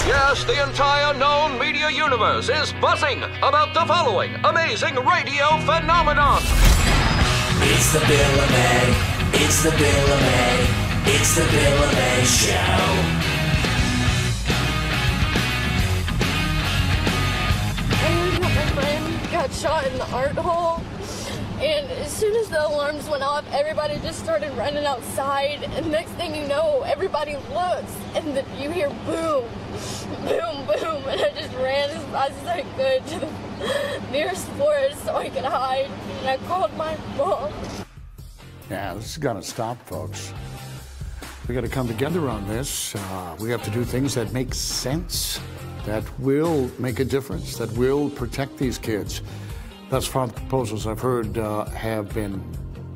Yes, the entire known media universe is buzzing about the following amazing radio phenomenon. It's the Bill of May. It's the Bill of May. It's the Bill of May Show. My friend got shot in the art hall, and as soon as the alarms went off, everybody just started running outside, and next thing you know, everybody looks, and you hear boom, boom, boom, and I just ran as fast as I could to the nearest forest so I could hide, and I called my mom. Yeah, this is gonna stop, folks. We gotta come together on this. We have to do things that make sense, that will make a difference, that will protect these kids. Thus far, the proposals I've heard have been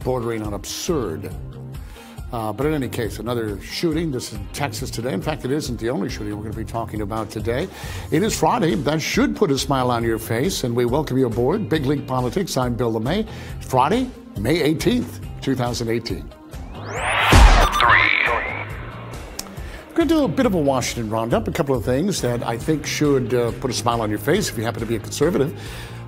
bordering on absurd. But in any case, another shooting. This is in Texas today. In fact, it isn't the only shooting we're going to be talking about today. It is Friday. That should put a smile on your face, and we welcome you aboard Big League Politics. I'm Bill LeMay. Friday, May 18th, 2018. We're going to do a bit of a Washington roundup, a couple of things that I think should put a smile on your face if you happen to be a conservative.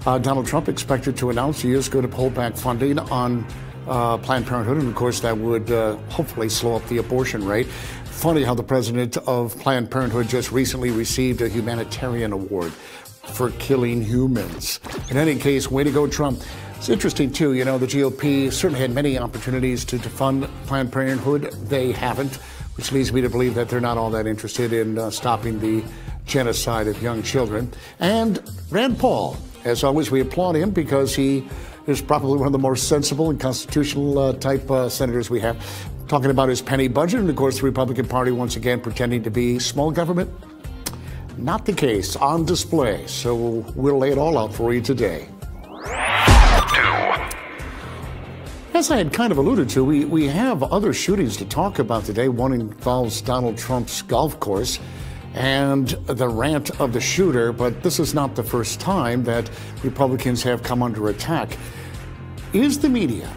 Donald Trump expected to announce he is going to pull back funding on Planned Parenthood, and of course that would hopefully slow up the abortion rate. Funny how the president of Planned Parenthood just recently received a humanitarian award for killing humans. In any case, way to go, Trump. It's interesting, too, you know, the GOP certainly had many opportunities to defund Planned Parenthood. They haven't, which leads me to believe that they're not all that interested in stopping the genocide of young children. And Rand Paul, as always, we applaud him because he is probably one of the more sensible and constitutional type senators we have. Talking about his penny budget, and of course the Republican Party once again pretending to be small government. Not the case, on display. So we'll lay it all out for you today. As I had kind of alluded to, we have other shootings to talk about today. One involves Donald Trump's golf course and the rant of the shooter, but this is not the first time that Republicans have come under attack. Is the media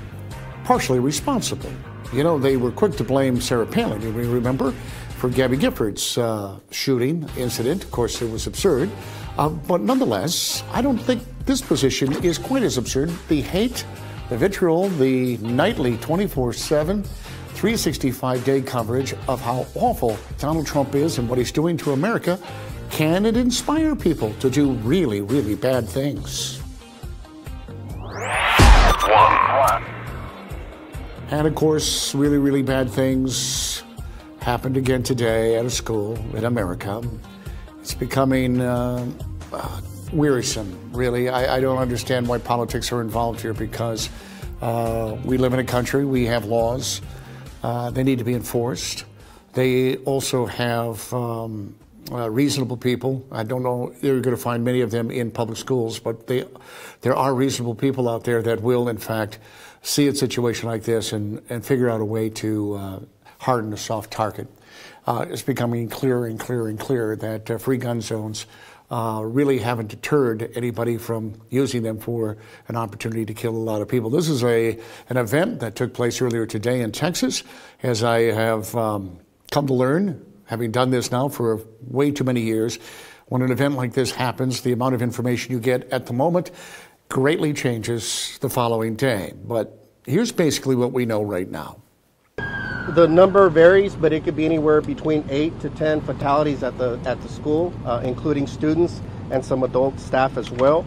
partially responsible? You know, they were quick to blame Sarah Palin, you may remember, for Gabby Giffords' shooting incident. Of course, it was absurd. But nonetheless, I don't think this position is quite as absurd. The hate, the vitriol, the nightly 24/7, 365-day coverage of how awful Donald Trump is and what he's doing to America, can it inspire people to do really, really bad things? And of course, really, really bad things happened again today at a school in America. It's becoming wearisome, really. I don't understand why politics are involved here, because we live in a country, we have laws, they need to be enforced. They also have reasonable people. I don't know, you're going to find many of them in public schools, but there are reasonable people out there that will, in fact, see a situation like this and figure out a way to harden a soft target. It's becoming clearer and clearer and clearer that free gun zones really haven't deterred anybody from using them for an opportunity to kill a lot of people. This is an event that took place earlier today in Texas, as I have come to learn, having done this now for way too many years. When an event like this happens, the amount of information you get at the moment greatly changes the following day. But here's basically what we know right now. The number varies, but it could be anywhere between 8 to 10 fatalities at the school, including students and some adult staff as well.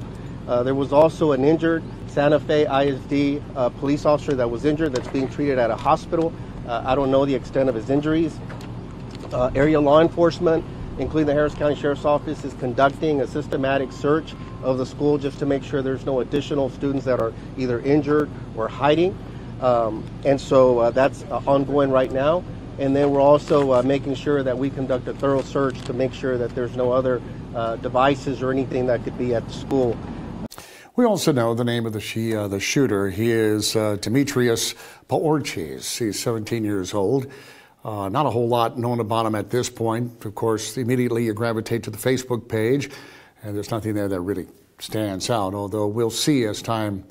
There was also an injured Santa Fe ISD police officer that was injured that's being treated at a hospital. I don't know the extent of his injuries. Area law enforcement, including the Harris County Sheriff's Office, is conducting a systematic search of the school just to make sure there's no additional students that are either injured or hiding. And so that's ongoing right now. And then we're also making sure that we conduct a thorough search to make sure that there's no other devices or anything that could be at the school. We also know the name of the shooter. He is Demetrius Paorchis. He's 17 years old. Not a whole lot known about him at this point. Of course, immediately you gravitate to the Facebook page, and there's nothing there that really stands out, although we'll see as time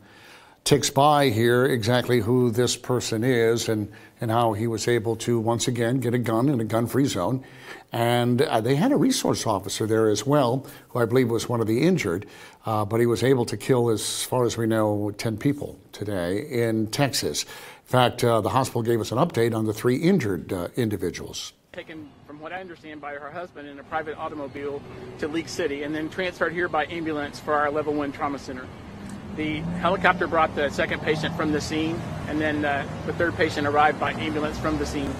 ticks by here exactly who this person is and how he was able to once again get a gun in a gun-free zone. And they had a resource officer there as well, who I believe was one of the injured, but he was able to kill, as far as we know, 10 people today in Texas. In fact, the hospital gave us an update on the 3 injured individuals. Taken, from what I understand, by her husband in a private automobile to League City and then transferred here by ambulance for our Level 1 Trauma Center. The helicopter brought the second patient from the scene, and then the third patient arrived by ambulance from the scene.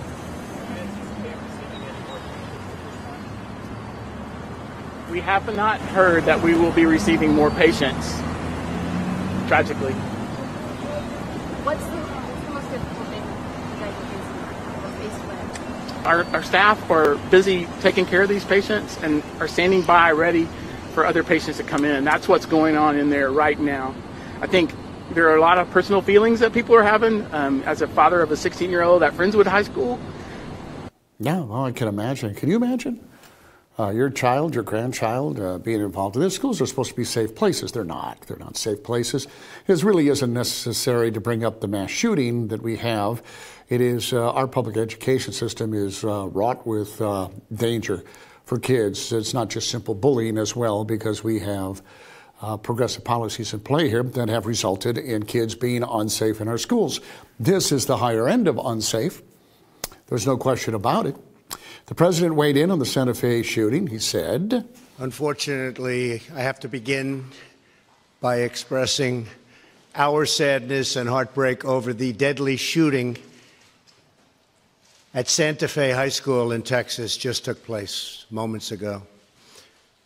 We have not heard that we will be receiving more patients, tragically. What's the most difficult thing you guys are facing? Our staff are busy taking care of these patients and are standing by ready for other patients to come in. That's what's going on in there right now. I think there are a lot of personal feelings that people are having. As a father of a 16-year-old at Friendswood High School. Yeah, well, I can imagine. Can you imagine? Your child, your grandchild being involved in this. Schools are supposed to be safe places. They're not. They're not safe places. It really isn't necessary to bring up the mass shooting that we have. It is, our public education system is wrought with danger for kids. It's not just simple bullying as well, because we have progressive policies in play here that have resulted in kids being unsafe in our schools. This is the higher end of unsafe. There's no question about it. The president weighed in on the Santa Fe shooting. He said, "Unfortunately, I have to begin by expressing our sadness and heartbreak over the deadly shooting at Santa Fe High School in Texas just took place moments ago.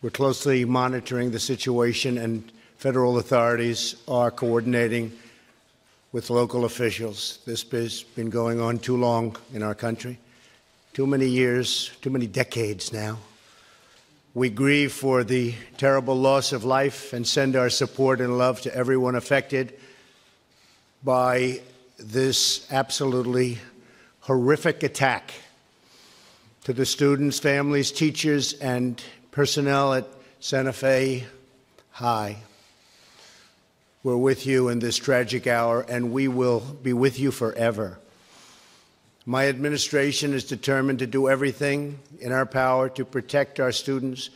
We're closely monitoring the situation, and federal authorities are coordinating with local officials. This has been going on too long in our country. Too many years, too many decades now. We grieve for the terrible loss of life and send our support and love to everyone affected by this absolutely horrific attack. To the students, families, teachers, and personnel at Santa Fe High, we're with you in this tragic hour, and we will be with you forever. My administration is determined to do everything in our power to protect our students,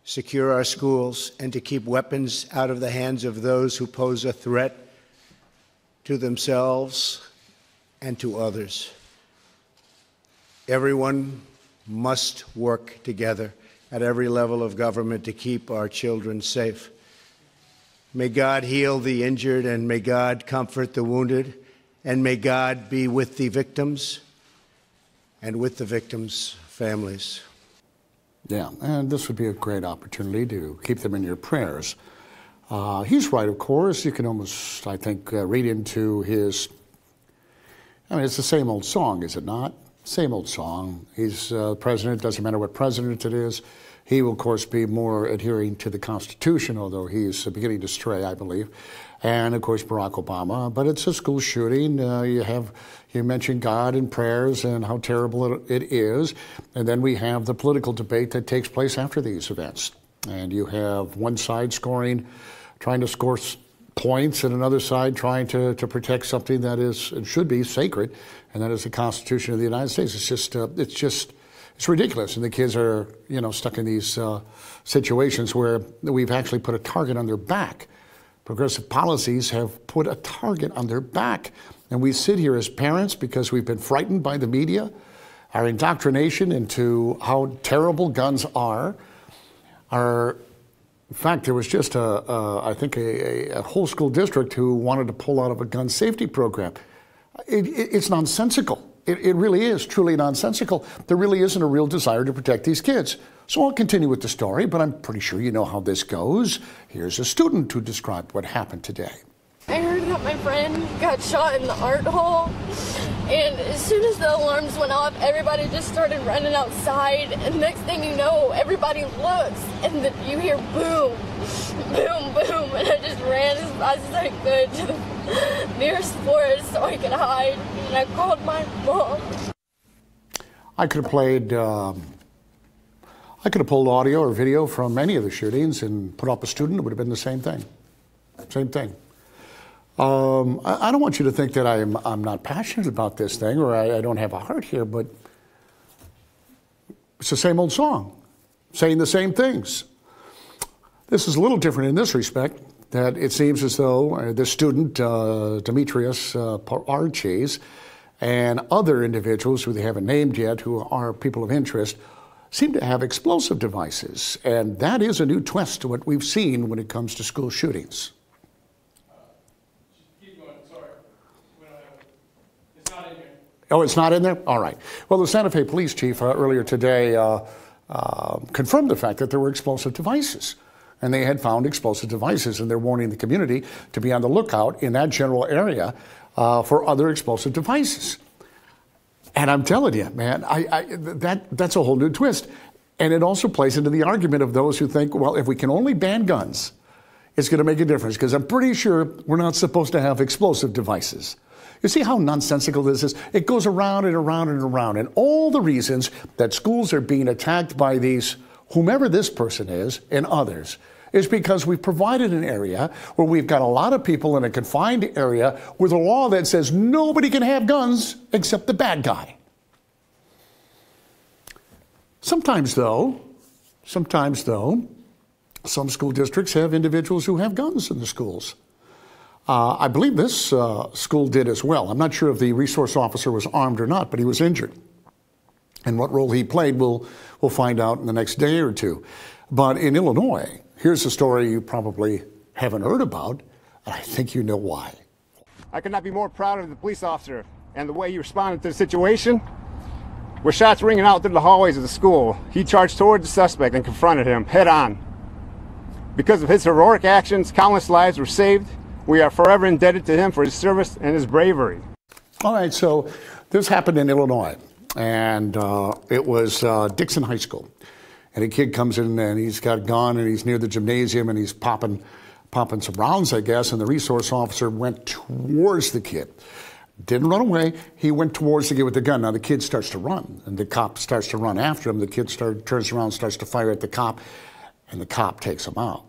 secure our schools, and to keep weapons out of the hands of those who pose a threat to themselves and to others. Everyone must work together at every level of government to keep our children safe. May God heal the injured, and may God comfort the wounded. And may God be with the victims and with the victims' families." Yeah, and this would be a great opportunity to keep them in your prayers. He's right, of course. You can almost, I think, read into his, I mean, it's the same old song, is it not? Same old song. He's president, doesn't matter what president it is. He will, of course, be more adhering to the Constitution, although he's beginning to stray, I believe. And, of course, Barack Obama. But it's a school shooting. You mentioned God and prayers and how terrible it is. And then we have the political debate that takes place after these events. And you have one side trying to score points, and another side trying to protect something that is and should be sacred, and that is the Constitution of the United States. It's ridiculous, and the kids are, stuck in these situations where we've actually put a target on their back. Progressive policies have put a target on their back, and we sit here as parents because we've been frightened by the media, our indoctrination into how terrible guns are. In fact, there was just I think a whole school district who wanted to pull out of a gun safety program. It's nonsensical. It really is truly nonsensical. There really isn't a real desire to protect these kids. So I'll continue with the story, but I'm pretty sure you know how this goes. Here's a student who described what happened today. I heard that my friend got shot in the art hall, and as soon as the alarms went off, everybody just started running outside, and next thing you know, everybody looks, and you hear boom, boom, boom, and I just ran as fast as I could to the nearest forest so I could hide, and I called my mom. I could have pulled audio or video from any of the shootings and put up a student. It would have been the same thing. Same thing. I don't want you to think that I'm not passionate about this thing or I don't have a heart here, but it's the same old song, saying the same things. This is a little different in this respect, that it seems as though this student, Demetrius Archis, and other individuals who they haven't named yet, who are people of interest, seem to have explosive devices. And that is a new twist to what we've seen when it comes to school shootings. Keep going, sorry. We don't have it. It's not in here. Oh, it's not in there? All right. Well, the Santa Fe police chief earlier today confirmed the fact that there were explosive devices. And they had found explosive devices, and they're warning the community to be on the lookout in that general area for other explosive devices. And I'm telling you, man, that's a whole new twist. And it also plays into the argument of those who think, well, if we can only ban guns, it's going to make a difference, because I'm pretty sure we're not supposed to have explosive devices. You see how nonsensical this is? It goes around and around and around. And all the reasons that schools are being attacked by these, whomever this person is, and others, is because we've provided an area where we've got a lot of people in a confined area with a law that says nobody can have guns except the bad guy. Sometimes though, some school districts have individuals who have guns in the schools. I believe this school did as well. I'm not sure if the resource officer was armed or not, but he was injured. And what role he played, we'll find out in the next day or two. But in Illinois, here's a story you probably haven't heard about, and I think you know why. I could not be more proud of the police officer and the way he responded to the situation. With shots ringing out through the hallways of the school, he charged toward the suspect and confronted him head on. Because of his heroic actions, countless lives were saved. We are forever indebted to him for his service and his bravery. All right, so this happened in Illinois, and it was Dixon High School. And a kid comes in and he's got a gun and he's near the gymnasium and he's popping some rounds, I guess, and the resource officer went towards the kid. Didn't run away. He went towards the kid with the gun. Now the kid starts to run, and the cop starts to run after him. The kid turns around, starts to fire at the cop, and the cop takes him out.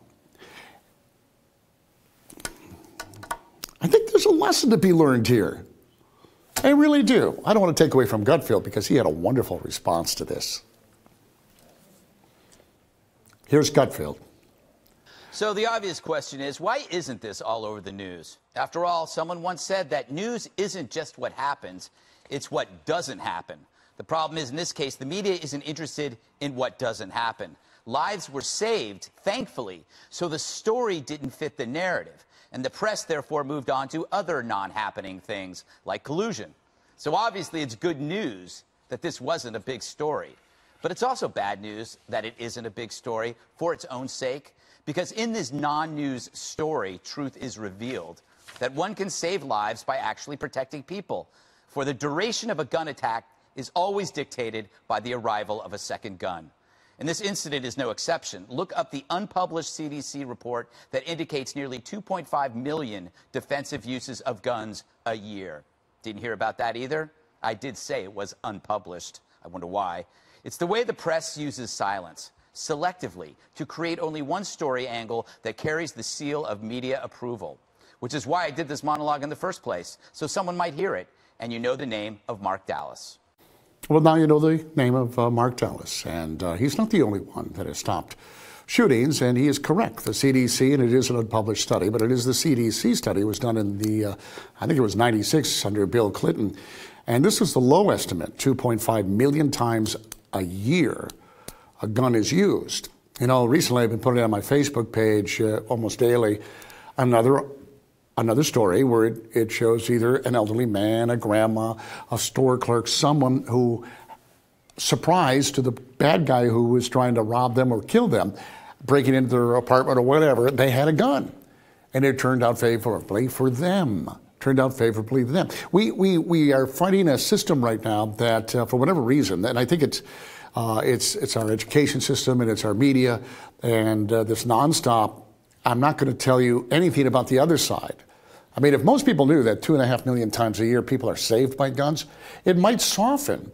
I think there's a lesson to be learned here. I really do. I don't want to take away from Gutfeld because he had a wonderful response to this. Here's Gutfeld. So the obvious question is, why isn't this all over the news? After all, someone once said that news isn't just what happens, it's what doesn't happen. The problem is, in this case, the media isn't interested in what doesn't happen. Lives were saved, thankfully, so the story didn't fit the narrative. And the press, therefore, moved on to other non-happening things, like collusion. So obviously, it's good news that this wasn't a big story. But it's also bad news that it isn't a big story for its own sake, because in this non-news story, truth is revealed that one can save lives by actually protecting people. For the duration of a gun attack is always dictated by the arrival of a second gun. And this incident is no exception. Look up the unpublished CDC report that indicates nearly 2.5 million defensive uses of guns a year. Didn't hear about that either? I did say it was unpublished. I wonder why. It's the way the press uses silence, selectively, to create only one story angle that carries the seal of media approval, which is why I did this monologue in the first place, so someone might hear it, and you know the name of Mark Dallas. Well, now you know the name of Mark Dallas, and he's not the only one that has stopped shootings, and he is correct. The CDC, and it is an unpublished study, but it is the CDC study. It was done in the, I think it was 96 under Bill Clinton, and this was the low estimate, 2.5 million times a year a gun is used. You know, recently I've been putting it on my Facebook page almost daily, another story where it shows either an elderly man, a grandma, a store clerk, someone who, surprised to the bad guy who was trying to rob them or kill them, breaking into their apartment or whatever, they had a gun. And it turned out favorably for them. We are fighting a system right now that, for whatever reason, and I think it's our education system and it's our media and this nonstop. I'm not going to tell you anything about the other side. I mean, if most people knew that 2.5 million times a year people are saved by guns, it might soften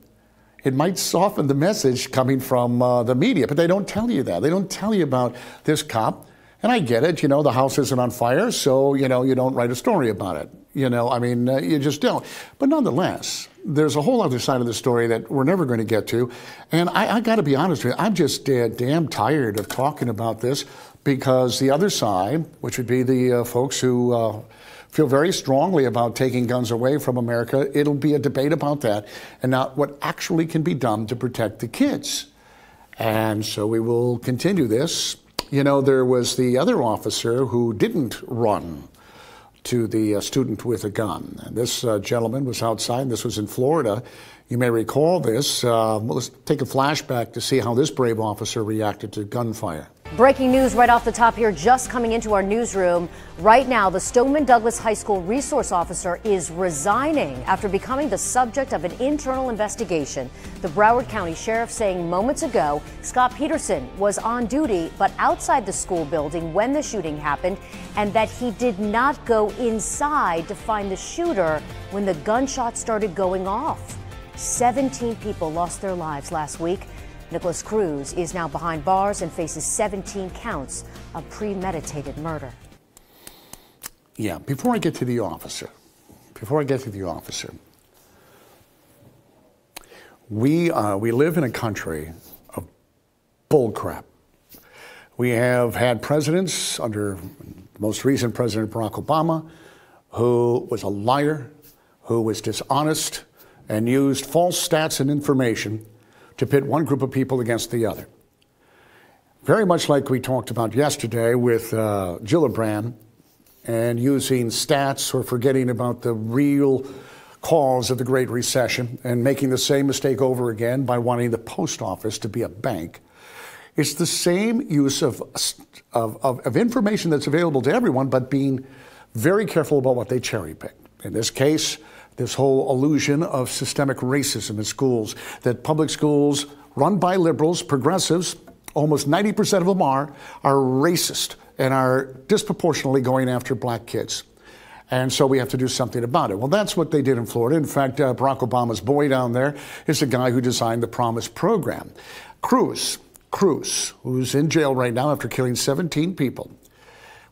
the message coming from the media, but they don't tell you that. They don't tell you about this cop And I get it, the house isn't on fire, so, you don't write a story about it. You just don't. But nonetheless, there's a whole other side of the story that we're never going to get to. And I got to be honest with you, I'm just damn tired of talking about this, because the other side, which would be the folks who feel very strongly about taking guns away from America, it'll be a debate about that and not what actually can be done to protect the kids. And so we will continue this. There was the other officer who didn't run to the student with a gun. And this gentleman was outside. This was in Florida. You may recall this. Let's take a flashback to see how this brave officer reacted to gunfire. Breaking news right off the top here, just coming into our newsroom. Right now, the Stoneman Douglas High School resource officer is resigning after becoming the subject of an internal investigation. The Broward County Sheriff saying moments ago, Scott Peterson was on duty but outside the school building when the shooting happened, and that he did not go inside to find the shooter when the gunshots started going off. 17 people lost their lives last week. Nicholas Cruz is now behind bars and faces 17 counts of premeditated murder. Yeah, before I get to the officer, we live in a country of bullcrap. We have had presidents, under the most recent President Barack Obama, who was a liar, who was dishonest, and used false stats and information to pit one group of people against the other. Very much like we talked about yesterday with Gillibrand, and using stats or forgetting about the real cause of the Great Recession and making the same mistake over again by wanting the post office to be a bank. It's the same use of information that's available to everyone, but being very careful about what they cherry pick. In this case, this whole illusion of systemic racism in schools, that public schools run by liberals, progressives, almost 90% of them are racist and are disproportionately going after black kids. And so we have to do something about it. Well, that's what they did in Florida. In fact, Barack Obama's boy down there is the guy who designed the Promise program. Cruz, who's in jail right now after killing 17 people,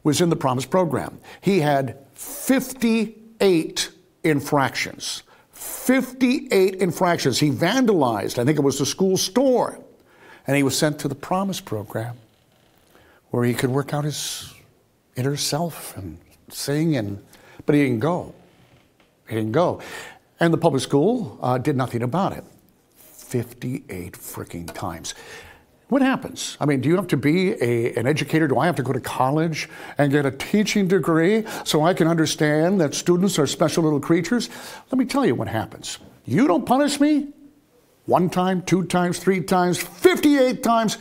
was in the Promise program. He had 58 infractions. 58 infractions. He vandalized, I think it was the school store, and he was sent to the Promise program where he could work out his inner self and sing, but he didn't go. And the public school did nothing about it. 58 freaking times. What happens? I mean, do you have to be an educator? Do I have to go to college and get a teaching degree so I can understand that students are special little creatures? Let me tell you what happens. You don't punish me 1 time, 2 times, 3 times, 58 times.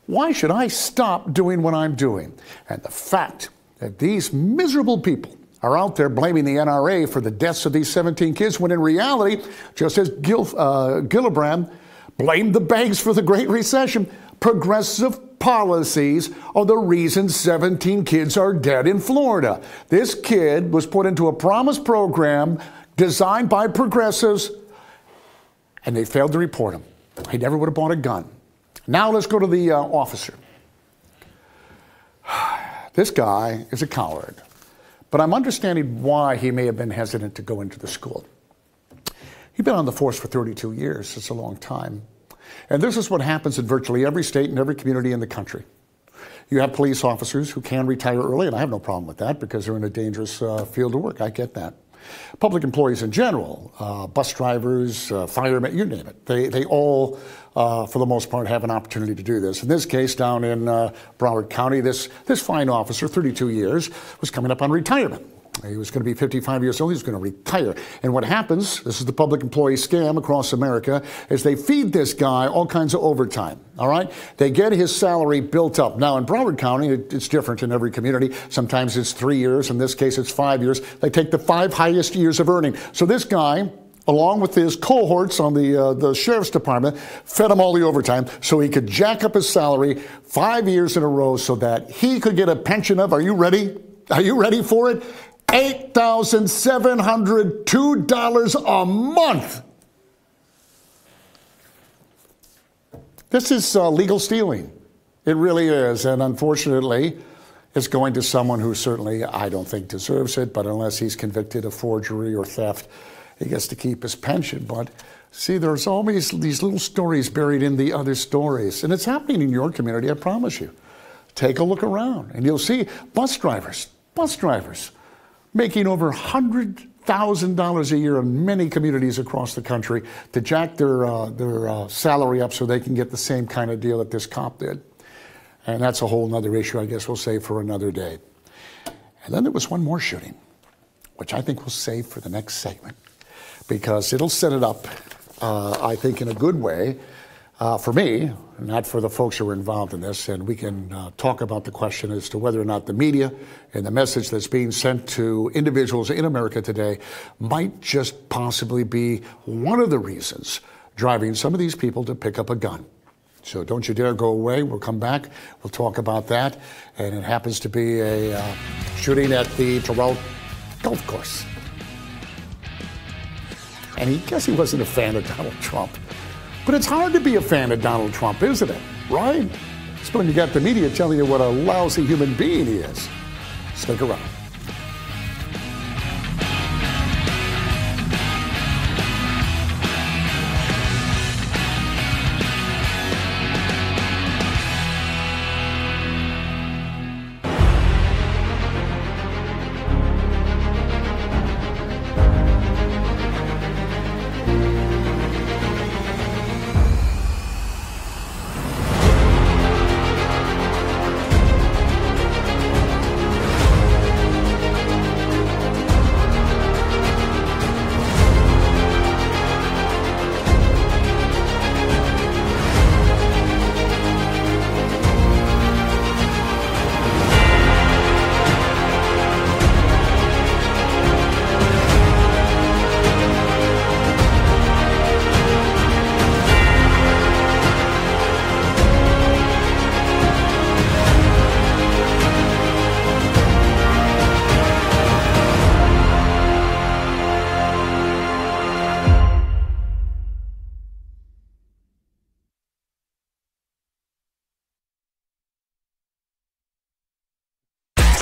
Why should I stop doing what I'm doing? And the fact that these miserable people are out there blaming the NRA for the deaths of these 17 kids, when in reality, just as Gillibrand blamed the banks for the Great Recession, progressive policies are the reason 17 kids are dead in Florida. This kid was put into a Promise program designed by progressives, and they failed to report him. He never would have bought a gun. Now let's go to the officer. This guy is a coward, but I'm understanding why he may have been hesitant to go into the school. He's been on the force for 32 years. It's a long time. And this is what happens in virtually every state and every community in the country. You have police officers who can retire early, and I have no problem with that because they're in a dangerous field of work. I get that. Public employees in general, bus drivers, firemen, you name it. They all, for the most part, have an opportunity to do this. In this case, down in Broward County, this fine officer, 32 years, was coming up on retirement. He was going to be 55 years old. He was going to retire. And what happens, this is the public employee scam across America, is they feed this guy all kinds of overtime, all right? They get his salary built up. Now, in Broward County, it's different in every community. Sometimes it's 3 years. In this case, it's 5 years. They take the 5 highest years of earning. So this guy, along with his cohorts on the sheriff's department, fed him all the overtime so he could jack up his salary 5 years in a row so that he could get a pension of, are you ready? Are you ready for it? $8,702 a month. This is legal stealing. It really is. And unfortunately, is going to someone who certainly I don't think deserves it, but unless he's convicted of forgery or theft, he gets to keep his pension. But see, there's always these little stories buried in the other stories. And it's happening in your community, I promise you. Take a look around and you'll see bus drivers making over $100,000 a year in many communities across the country to jack their salary up so they can get the same kind of deal that this cop did. And that's a whole other issue, I guess we'll save for another day. And then there was one more shooting, which I think we'll save for the next segment, because it'll set it up, I think, in a good way for me, not for the folks who are involved in this. And we can talk about the question as to whether or not the media and the message that's being sent to individuals in America today might just possibly be one of the reasons driving some of these people to pick up a gun. So don't you dare go away. We'll come back. We'll talk about that. And it happens to be a shooting at the Terrell Golf Course. And he guess he wasn't a fan of Donald Trump. But it's hard to be a fan of Donald Trump, isn't it? Right? It's when you got the media telling you what a lousy human being he is. Stick around.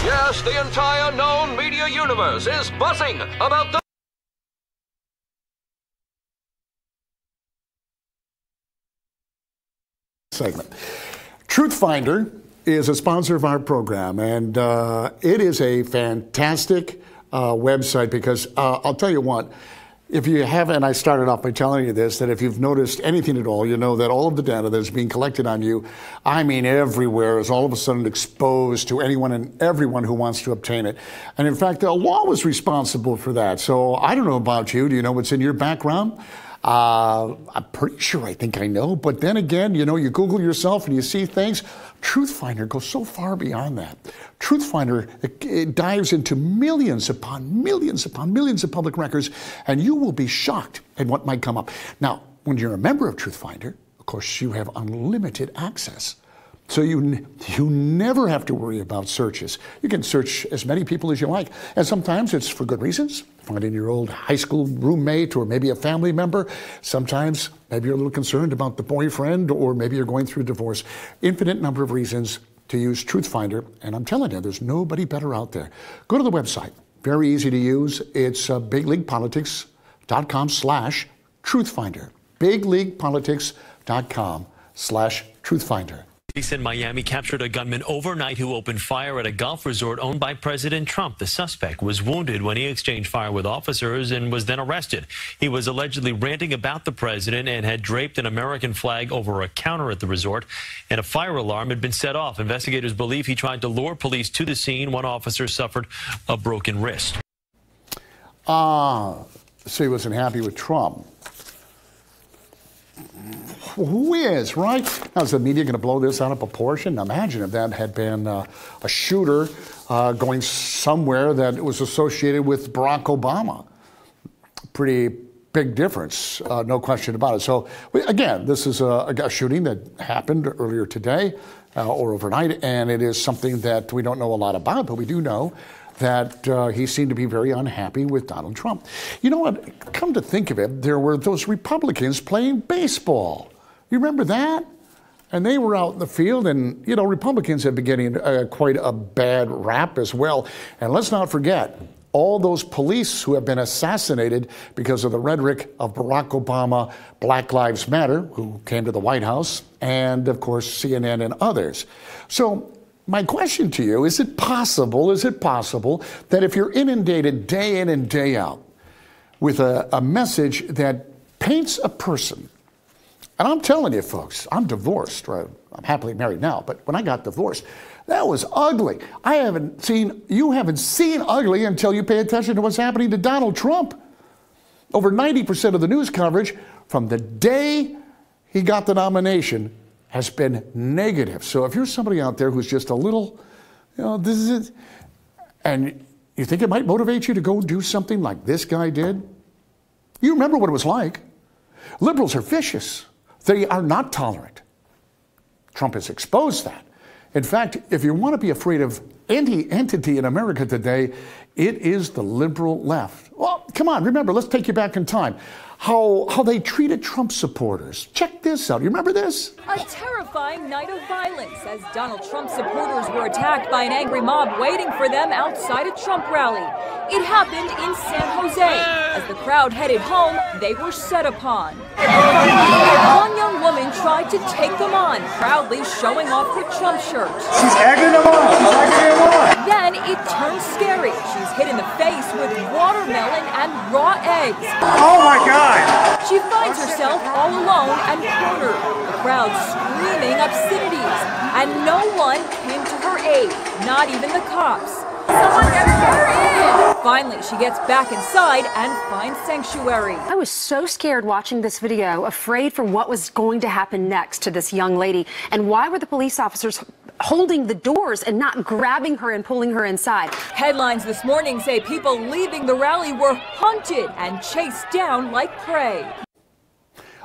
Yes, the entire known media universe is buzzing about the segment. Truthfinder is a sponsor of our program, and it is a fantastic website because I'll tell you what, if you haven't, I started off by telling you this, that if you've noticed anything at all, you know that all of the data that is being collected on you, I mean everywhere, is all of a sudden exposed to anyone and everyone who wants to obtain it. And in fact, the law was responsible for that. So I don't know about you. Do you know what's in your background? I'm pretty sure I think I know, but then again, you know, you Google yourself and you see things. Truthfinder goes so far beyond that. Truthfinder, it dives into millions upon millions upon millions of public records, and you will be shocked at what might come up. Now, when you're a member of Truthfinder, of course, you have unlimited access. So you never have to worry about searches. You can search as many people as you like. And sometimes it's for good reasons. Finding your old high school roommate or maybe a family member. Sometimes maybe you're a little concerned about the boyfriend, or maybe you're going through a divorce. Infinite number of reasons to use Truthfinder. And I'm telling you, there's nobody better out there. Go to the website. Very easy to use. It's bigleaguepolitics.com/Truthfinder. bigleaguepolitics.com/Truthfinder. Police in Miami captured a gunman overnight who opened fire at a golf resort owned by President Trump. The suspect was wounded when he exchanged fire with officers and was then arrested. He was allegedly ranting about the president and had draped an American flag over a counter at the resort, and a fire alarm had been set off. Investigators believe he tried to lure police to the scene. One officer suffered a broken wrist. So he wasn't happy with Trump. Who is, right? Now, is the media going to blow this out of proportion? Imagine if that had been a shooter going somewhere that was associated with Barack Obama. Pretty big difference, no question about it. So, again, this is a shooting that happened earlier today or overnight, and it is something that we don't know a lot about, but we do know that he seemed to be very unhappy with Donald Trump. You know what? Come to think of it, there were those Republicans playing baseball. You remember that? And they were out in the field, and, you know, Republicans have been getting quite a bad rap as well. And let's not forget all those police who have been assassinated because of the rhetoric of Barack Obama, Black Lives Matter, who came to the White House, and, of course, CNN and others. So my question to you, is it possible that if you're inundated day in and day out with a message that paints a person, and I'm telling you, folks, I'm divorced, right? I'm happily married now, but when I got divorced, that was ugly. You haven't seen ugly until you pay attention to what's happening to Donald Trump. Over 90% of the news coverage from the day he got the nomination has been negative. So if you're somebody out there who's just a little, you know, this is it, and you think it might motivate you to go do something like this guy did, you remember what it was like. Liberals are vicious. They are not tolerant. Trump has exposed that. In fact, if you want to be afraid of any entity in America today, it is the liberal left. Well, come on, remember, let's take you back in time. How they treated Trump supporters. Check this out. You remember this? A terrifying night of violence as Donald Trump supporters were attacked by an angry mob waiting for them outside a Trump rally. It happened in San Jose. As the crowd headed home, they were set upon. One young woman tried to take them on, proudly showing off her Trump shirt. She's egging them on. She's egging them on. Then it turned scary. She's hit in the face with watermelon and raw eggs. Oh my God! She finds herself all alone and cornered. The crowd screaming obscenities, and no one came to her aid, not even the cops. Someone get her in! Finally, she gets back inside and finds sanctuary. I was so scared watching this video, afraid for what was going to happen next to this young lady. And why were the police officers holding the doors and not grabbing her and pulling her inside? Headlines this morning say people leaving the rally were hunted and chased down like prey.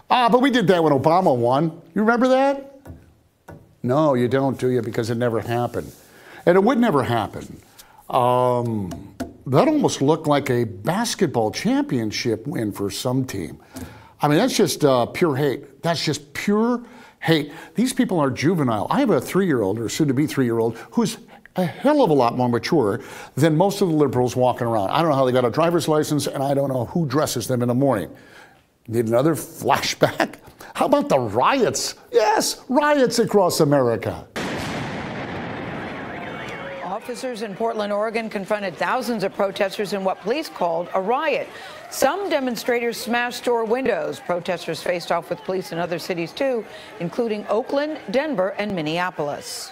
But we did that when Obama won. You remember that? No, you don't, do you? Because it never happened. And it would never happen. That almost looked like a basketball championship win for some team. I mean, that's just pure hate. That's just pure hate. These people are juvenile. I have a 3-year-old, or soon-to-be 3-year-old, who's a hell of a lot more mature than most of the liberals walking around. I don't know how they got a driver's license, and I don't know who dresses them in the morning. Need another flashback? How about the riots? Yes, riots across America. Officers in Portland, Oregon confronted thousands of protesters in what police called a riot. Some demonstrators smashed store windows. Protesters faced off with police in other cities, too, including Oakland, Denver, and Minneapolis.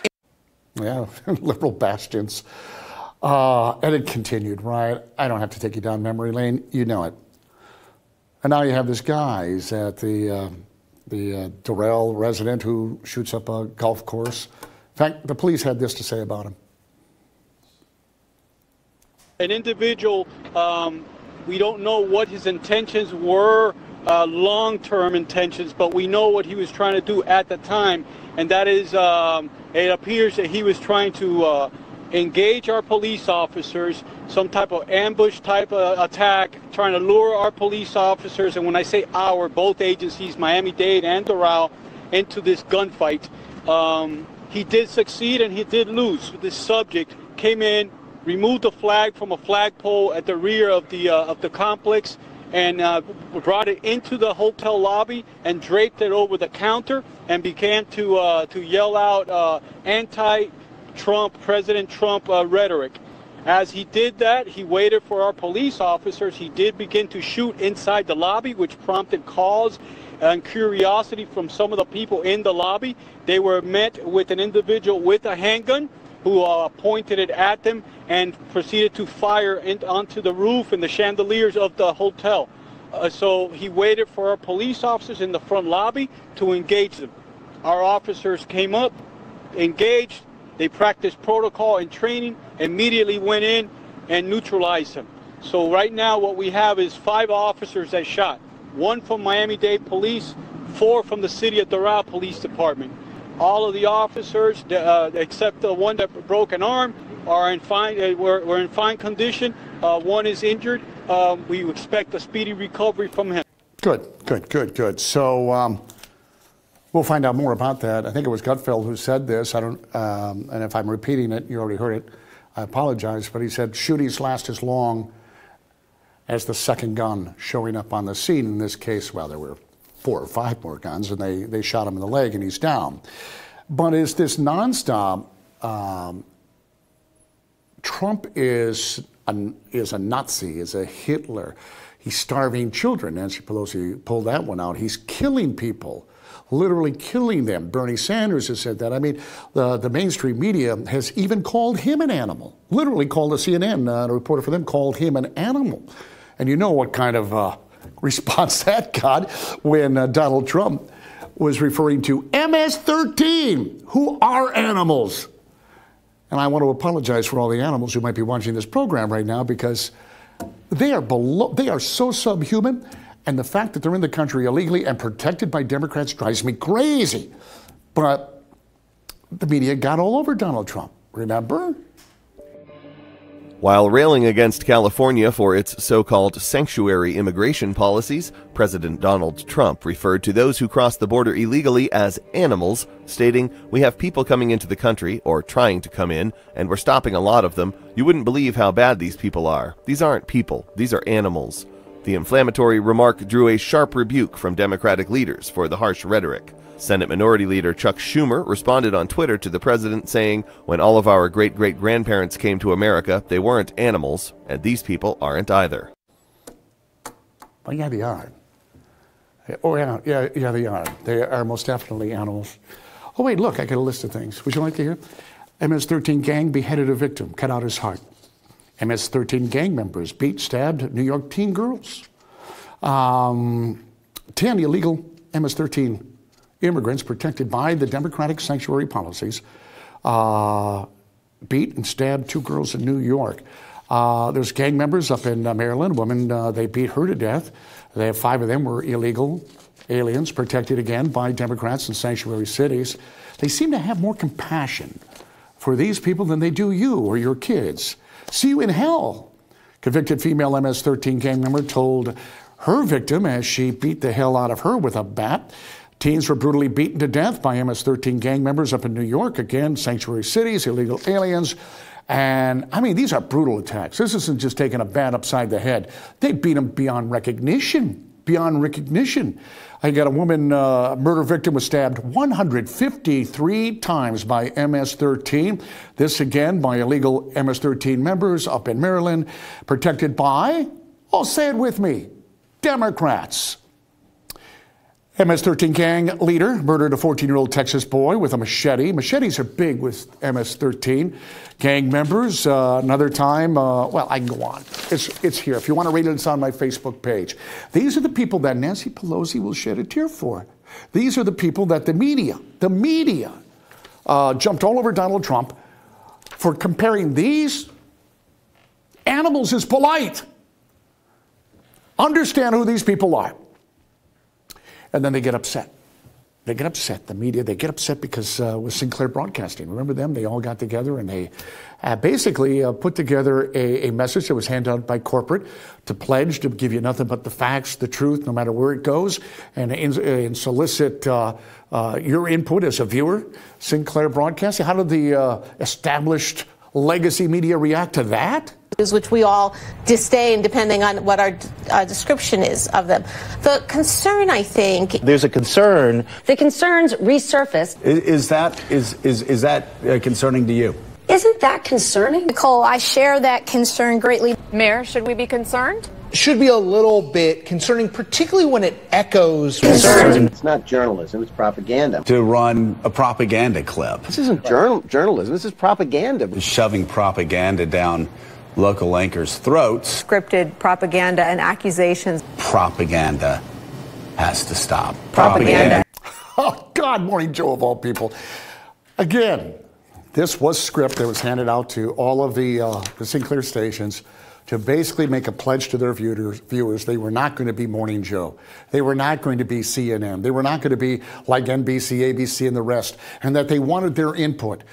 Yeah, liberal bastions. And it continued, right? I don't have to take you down memory lane. You know it. And now you have this guy. He's at the Doral resident who shoots up a golf course. In fact, the police had this to say about him. An individual, we don't know what his intentions were, long-term intentions, but we know what he was trying to do at the time, and that is, it appears that he was trying to engage our police officers, some type of ambush type of attack, trying to lure our police officers, and when I say our, both agencies, Miami-Dade and Doral, into this gunfight. He did succeed and he did lose. This subject came in, removed the flag from a flagpole at the rear of the complex, and brought it into the hotel lobby and draped it over the counter and began to yell out anti-Trump, President Trump rhetoric. As he did that, he waited for our police officers. He did begin to shoot inside the lobby, which prompted calls and curiosity from some of the people in the lobby. They were met with an individual with a handgun who pointed it at them and proceeded to fire onto the roof and the chandeliers of the hotel. So he waited for our police officers in the front lobby to engage them. Our officers came up, engaged, they practiced protocol and training, immediately went in and neutralized him. So right now what we have is 5 officers that shot. 1 from Miami-Dade Police, 4 from the City of Doral Police Department. All of the officers, except the one that broke an arm, are in fine. We're in fine condition. 1 is injured. We expect a speedy recovery from him. Good. So, We'll find out more about that. I think it was Gutfeld who said this. I don't, and if I'm repeating it, you already heard it. I apologize, but he said shootings last as long as the second gun showing up on the scene. In this case, well, there were 4 or 5 more guns, and they shot him in the leg, and he's down. But is this nonstop? Trump is a Nazi, is a Hitler. He's starving children. Nancy Pelosi pulled that one out. He's killing people, literally killing them. Bernie Sanders has said that. I mean, the mainstream media has even called him an animal, literally called the CNN, a reporter for them called him an animal. And you know what kind of response that got when Donald Trump was referring to MS-13, who are animals. And I want to apologize for all the animals who might be watching this program right now, because they are so subhuman, and the fact that they're in the country illegally and protected by Democrats drives me crazy. But the media got all over Donald Trump, remember? While railing against California for its so-called sanctuary immigration policies, President Donald Trump referred to those who cross the border illegally as animals, stating, "We have people coming into the country, or trying to come in, and we're stopping a lot of them. You wouldn't believe how bad these people are. These aren't people. These are animals." The inflammatory remark drew a sharp rebuke from Democratic leaders for the harsh rhetoric. Senate Minority Leader Chuck Schumer responded on Twitter to the president saying, "When all of our great-great-grandparents came to America, they weren't animals, and these people aren't either." Well, yeah, they are. Oh, yeah, they are. They are most definitely animals. Oh, wait, look, I got a list of things. Would you like to hear? MS-13 gang beheaded a victim, cut out his heart. MS-13 gang members beat, stabbed New York teen girls. 10 illegal MS-13 immigrants protected by the Democratic sanctuary policies beat and stabbed 2 girls in New York. There's gang members up in Maryland. Women, they beat her to death. They have 5 of them were illegal aliens protected again by Democrats in sanctuary cities. They seem to have more compassion for these people than they do you or your kids. See you in hell. Convicted female MS-13 gang member told her victim as she beat the hell out of her with a bat. Teens were brutally beaten to death by MS-13 gang members up in New York. Again, sanctuary cities, illegal aliens. And, I mean, these are brutal attacks. This isn't just taking a bat upside the head. They beat them beyond recognition. Beyond recognition. I got a woman, murder victim was stabbed 153 times by MS-13. This, again, by illegal MS-13 members up in Maryland, protected by, oh, say it with me, Democrats. MS-13 gang leader murdered a 14-year-old Texas boy with a machete. Machetes are big with MS-13. Gang members, another time, well, I can go on. It's here. If you want to read it, it's on my Facebook page. These are the people that Nancy Pelosi will shed a tear for. These are the people that the media jumped all over Donald Trump for comparing these animals as polite. Understand who these people are. And then they get upset. They get upset. The media, they get upset because with Sinclair Broadcasting, remember them? They all got together and they basically put together a message that was handed out by corporate to pledge to give you nothing but the facts, the truth, no matter where it goes, and solicit your input as a viewer. Sinclair Broadcasting, how did the established legacy media react to that? Which we all disdain depending on what our description is of them. The concern, I think... There's a concern. The concerns resurfaced. Is that concerning to you? Isn't that concerning? Nicole, I share that concern greatly. Mayor, should we be concerned? Should be a little bit concerning, particularly when it echoes concern. It's not journalism, it's propaganda. To run a propaganda clip. This isn't journalism, this is propaganda. Shoving propaganda down local anchors' throats. Scripted propaganda and accusations. Propaganda has to stop. Propaganda. Oh, God, Morning Joe of all people. Again, this was script that was handed out to all of the Sinclair stations to basically make a pledge to their viewers. They were not going to be Morning Joe. They were not going to be CNN. They were not going to be like NBC, ABC, and the rest, and that they wanted their input.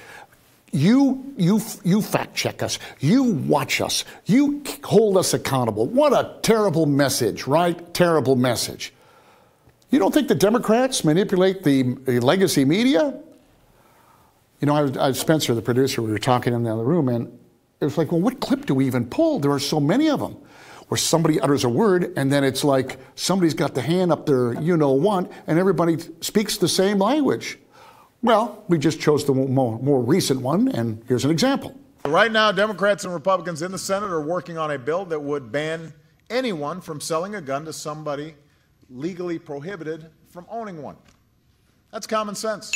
You fact check us. You watch us. You hold us accountable. What a terrible message, right? Terrible message. You don't think the Democrats manipulate the legacy media? You know, I was Spencer, the producer, we were talking in the other room, and it was like, well, what clip do we even pull? There are so many of them where somebody utters a word, and then it's like somebody's got the hand up their you-know-what, and everybody speaks the same language. Well, we just chose the more recent one, and here's an example. Right now, Democrats and Republicans in the Senate are working on a bill that would ban anyone from selling a gun to somebody legally prohibited from owning one. That's common sense.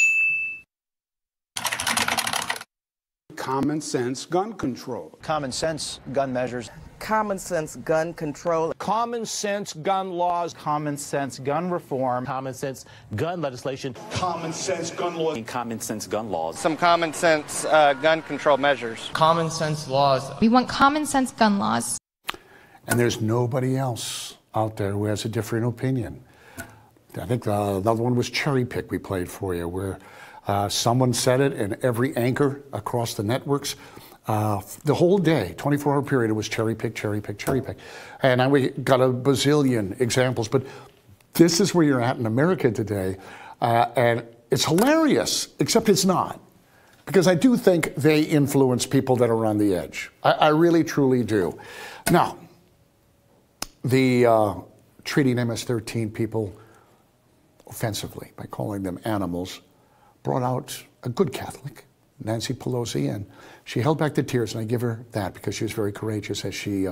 Common sense gun control. Common sense gun measures. Common sense gun control. Common sense gun laws. Common sense gun reform. Common sense gun legislation. Common sense gun laws. And common sense gun laws. Some common sense gun control measures. Common sense laws. We want common sense gun laws. And there's nobody else out there who has a different opinion. I think the other one was Cherry Pick we played for you, where someone said it, and every anchor across the networks, the whole day, 24-hour period, it was cherry pick, cherry pick, cherry pick. And we got a bazillion examples, but this is where you're at in America today. And it's hilarious, except it's not. Because I do think they influence people that are on the edge. I really, truly do. Now, the treating MS-13 people offensively by calling them animals brought out a good Catholic, Nancy Pelosi, and she held back the tears, and I give her that because she was very courageous as she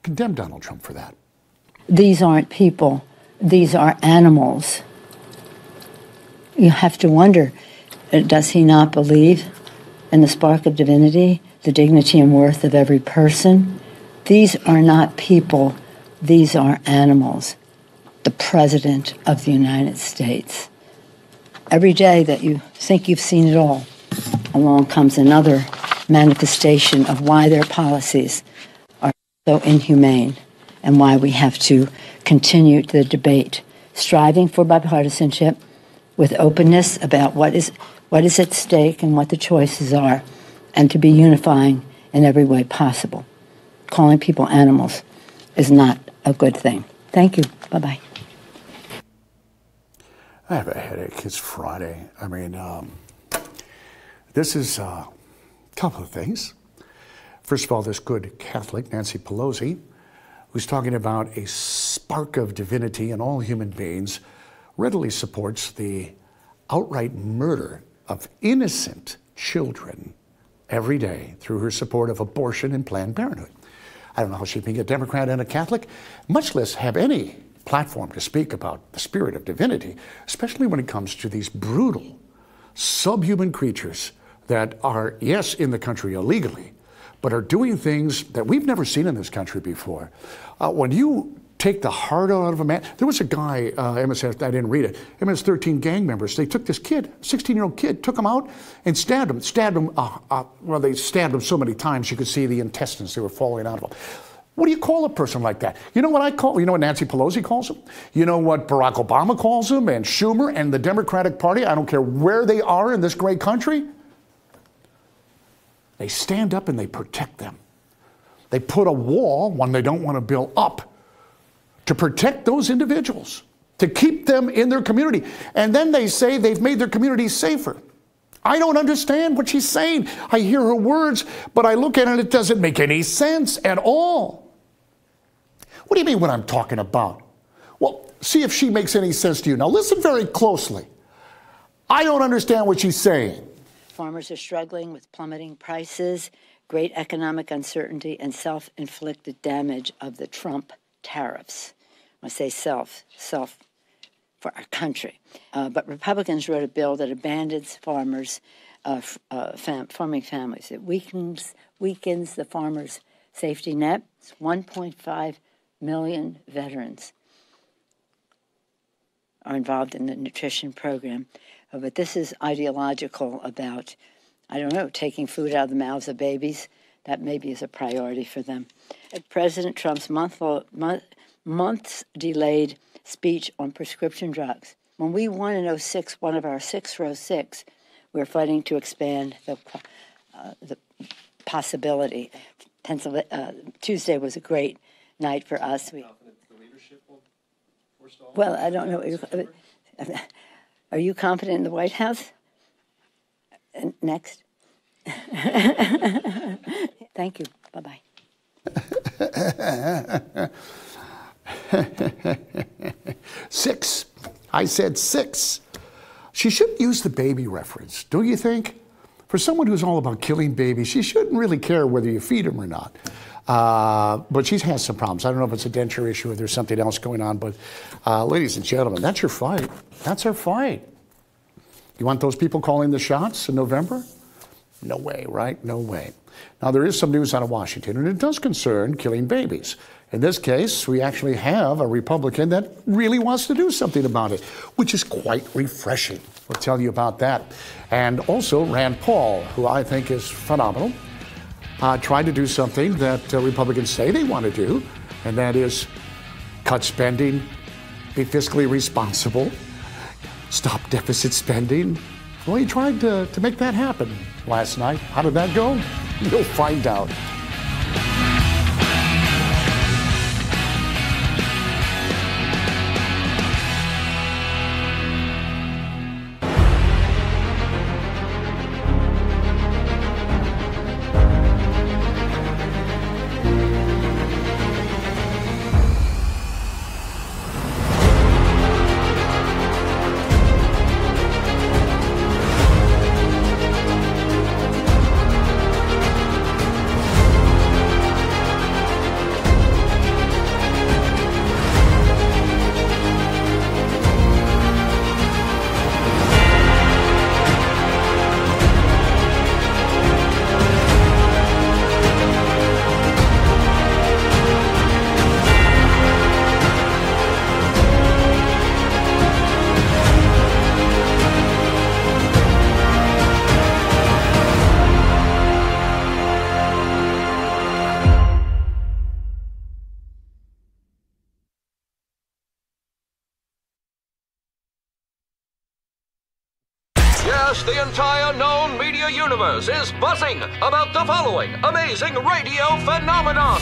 condemned Donald Trump for that. These aren't people. These are animals. You have to wonder, does he not believe in the spark of divinity, the dignity and worth of every person? These are not people. These are animals. The President of the United States. Every day that you think you've seen it all, along comes another manifestation of why their policies are so inhumane and why we have to continue the debate, striving for bipartisanship with openness about what is at stake and what the choices are, and to be unifying in every way possible. Calling people animals is not a good thing. Thank you. Bye-bye. I have a headache. It's Friday. I mean, this is a couple of things. First of all, this good Catholic, Nancy Pelosi, who's talking about a spark of divinity in all human beings, readily supports the outright murder of innocent children every day through her support of abortion and Planned Parenthood. I don't know how she can be a Democrat and a Catholic, much less have any platform to speak about the spirit of divinity, especially when it comes to these brutal, subhuman creatures that are, yes, in the country illegally, but are doing things that we've never seen in this country before. When you take the heart out of a man, there was a guy, MS-13, I didn't read it, MS-13 gang members, they took this kid, 16-year-old kid, took him out and stabbed him, well, they stabbed him so many times you could see the intestines, they were falling out of him. What do you call a person like that? You know what I call, you know what Nancy Pelosi calls him? You know what Barack Obama calls him, and Schumer and the Democratic Party? I don't care where they are in this great country. They stand up and they protect them. They put a wall, one they don't want to build, up to protect those individuals, to keep them in their community. And then they say they've made their community safer. I don't understand what she's saying. I hear her words, but I look at it and it doesn't make any sense at all. What do you mean what I'm talking about? Well, see if she makes any sense to you. Now listen very closely. I don't understand what she's saying. Farmers are struggling with plummeting prices, great economic uncertainty, and self-inflicted damage of the Trump tariffs. I say self for our country. But Republicans wrote a bill that abandons farmers, farming families. It weakens the farmers' safety net. It's 1.5 million veterans are involved in the nutrition program. But this is ideological about, I don't know, taking food out of the mouths of babies. That maybe is a priority for them. President Trump's months delayed speech on prescription drugs. When we won in 2006, one of our 606, we were fighting to expand the possibility. Tuesday was a great night for us. Well, I don't know. Are you confident in the White House? Next. Thank you. Bye-bye. Six. I said six. She shouldn't use the baby reference, don't you think? For someone who's all about killing babies, she shouldn't really care whether you feed them or not. But she has some problems. I don't know if it's a denture issue or there's something else going on, but ladies and gentlemen, that's your fight. That's her fight. You want those people calling the shots in November? No way, right? No way. Now, there is some news out of Washington, and it does concern killing babies. In this case, we actually have a Republican that really wants to do something about it, which is quite refreshing. We'll tell you about that. And also, Rand Paul, who I think is phenomenal, tried to do something that Republicans say they want to do, and that is cut spending, be fiscally responsible, stop deficit spending. Well, he tried to make that happen last night. How did that go? You'll find out. Yes, the entire known media universe is buzzing about the following amazing radio phenomenon.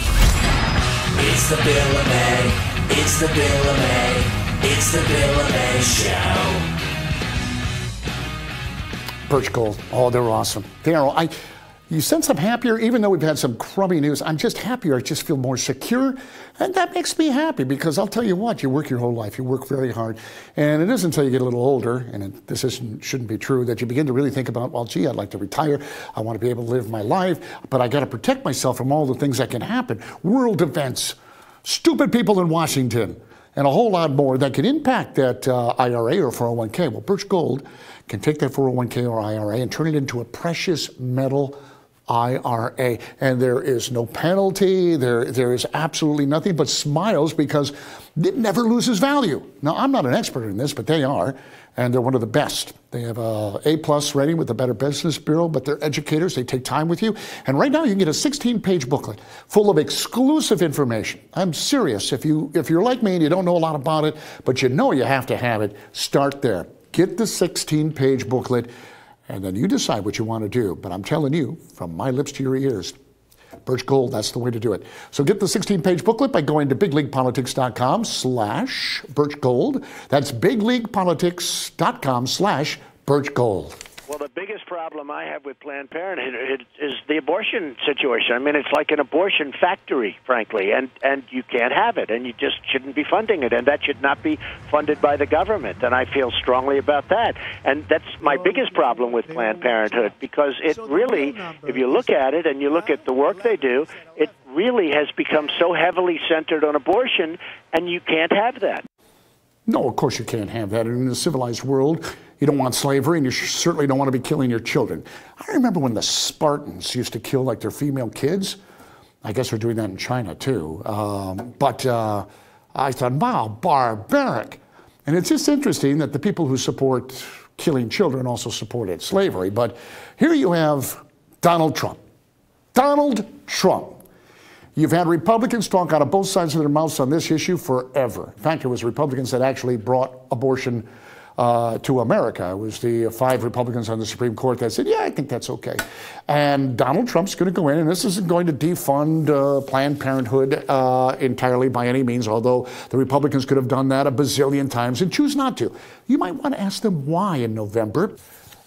It's the Bill LeMay. It's the Bill LeMay. It's the Bill LeMay Show. Birch Gold. Oh, they're awesome. They are. You sense I'm happier, even though we've had some crummy news. I'm just happier. I just feel more secure. And that makes me happy because I'll tell you what, you work your whole life. You work very hard. And it isn't until you get a little older, and this shouldn't be true, that you begin to really think about, well, gee, I'd like to retire. I want to be able to live my life, but I got to protect myself from all the things that can happen. World events, stupid people in Washington, and a whole lot more that can impact that IRA or 401k. Well, Birch Gold can take that 401k or IRA and turn it into a precious metal IRA, and there is no penalty. There is absolutely nothing but smiles because it never loses value. Now, I'm not an expert in this, but they are, and they're one of the best. They have a A+ rating with the Better Business Bureau, but they're educators. They take time with you, and right now you can get a 16-page booklet full of exclusive information. I'm serious. If you're like me and you don't know a lot about it, but you know you have to have it, start there. Get the 16-page booklet. And then you decide what you want to do. But I'm telling you, from my lips to your ears, Birch Gold, that's the way to do it. So get the 16-page booklet by going to bigleaguepolitics.com/Birch Gold. That's bigleaguepolitics.com/Birch Gold. Well, the biggest problem I have with Planned Parenthood is the abortion situation. I mean, it's like an abortion factory, frankly, and you can't have it, and you just shouldn't be funding it, and that should not be funded by the government, and I feel strongly about that. And that's my biggest problem with Planned Parenthood, because it really, if you look at it and you look at the work they do, it really has become so heavily centered on abortion, and you can't have that. No, of course you can't have that. In a civilized world, you don't want slavery, and you certainly don't want to be killing your children. I remember when the Spartans used to kill, like, their female kids. I guess they're doing that in China, too. But I thought, wow, barbaric. And it's just interesting that the people who support killing children also supported slavery. But here you have Donald Trump. Donald Trump. You've had Republicans talk out of both sides of their mouths on this issue forever. In fact, it was Republicans that actually brought abortion to America. It was the 5 Republicans on the Supreme Court that said, yeah, I think that's okay. And Donald Trump's going to go in, and this isn't going to defund Planned Parenthood entirely by any means, although the Republicans could have done that a bazillion times and choose not to. You might want to ask them why in November.